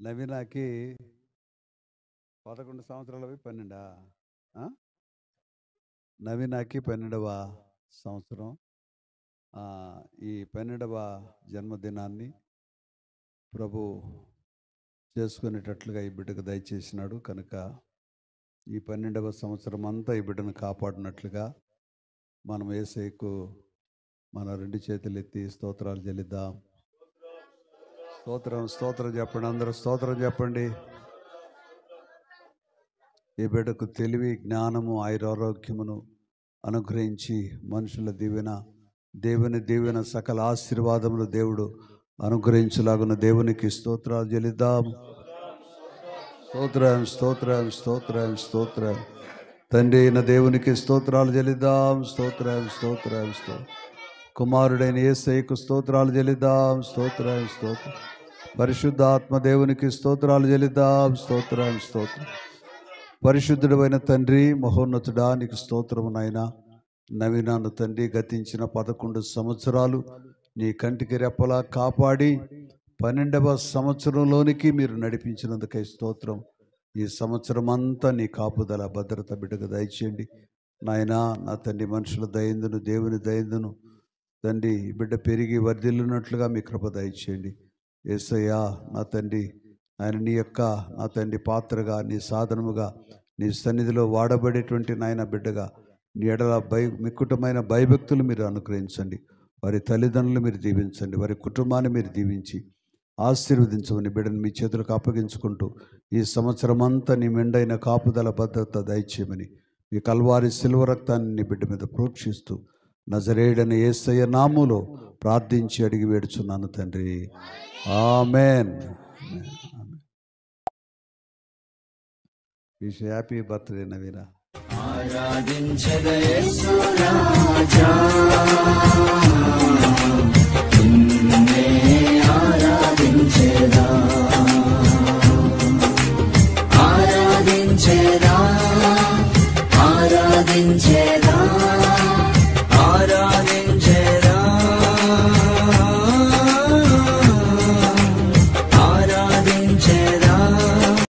నవీనాకి 11 సంవత్సరాలు 12 నవీనాకి 12వ సంవత్సరం. ఈ 12వ జన్మదినాన్ని ప్రభు చేసుకునేటట్లుగా ఈ బిడ్డకు దయచేసినాడు కనుక ఈ 12వ సంవత్సరం అంతా ఈ బిడ్డను కాపాడినట్లుగా మనం యేసయ్యకు మన 2 చేతులు ఎత్తి స్తోత్రాలు చెల్లిద్దాం. స్తోత్రం స్తోత్రం చెప్పండి, అందరూ స్తోత్రం చెప్పండి. ఈ బిడ్డకు తెలివి, జ్ఞానము, ఆయురారోగ్యమును అనుగ్రహించి మనుషుల దీవెన, దేవుని దీవెన, సకల ఆశీర్వాదములు దేవుడు అనుగ్రహించలాగున్న దేవునికి స్తోత్రాలు చెల్లిద్దాం. స్తోత్రం స్తోత్రం స్తోత్రం స్తోత్రం. తండ్రి అయిన దేవునికి స్తోత్రాలు చెల్లిద్దాం. స్తోత్రం స్తోత్రం స్తోత్రం. కుమారుడైన యేసయ్యకు స్తోత్రాలు చెల్లిద్దాం. స్తోత్రం స్తోత్రం. పరిశుద్ధాత్మ దేవునికి స్తోత్రాలు చెల్లిద్దాం. స్తోత్రం స్తోత్రం. పరిశుద్ధుడైన తండ్రి, మహోన్నతుడా, నీకు స్తోత్రము నాయనా. నవీనాను తండ్రి గతించిన 11 సంవత్సరాలు నీ కంటికి రెప్పలా కాపాడి 12వ సంవత్సరంలోనికి మీరు నడిపించినందుకై స్తోత్రం. ఈ సంవత్సరం అంతా నీ కాపుదల, భద్రత బిడ్డకు దయచేయండి నాయనా. నా తండ్రి మనుషుల దయందును, దేవుని దయందును తండ్రి బిడ్డ పెరిగి వర్ధిల్లున్నట్లుగా మీ కృప దయచేయండి. యేసయ్యా నా తండ్రి, ఆయన నీ యొక్క నా తండ్రి పాత్రగా, నీ సాధనముగా, నీ సన్నిధిలో వాడబడేటువంటి నాయన బిడ్డగా నీ ఎడల మిక్కుటమైన భయభక్తులు మీరు అనుగ్రహించండి. వారి తల్లిదండ్రులు మీరు దీవించండి. వారి కుటుంబాన్ని మీరు దీవించి ఆశీర్వదించమని బిడ్డను మీ చేతులకు అప్పగించుకుంటూ ఈ సంవత్సరం అంతా నీ మెండైన కాపుదల, భద్రత దయచేయమని ఈ కల్వారి శిలువ రక్తాన్ని నీ బిడ్డ మీద ప్రోక్షిస్తూ నజరేయుడైన యేసయ్య నామములో ప్రార్థించి అడిగి వేడుచున్నాను తండ్రి. ఆమెన్. Happy birthday Naveena. ఆరాధించగా యేసు రాజా, నిన్నే ఆరాధించేదా, ఆరాధించేదా, ఆరాధించే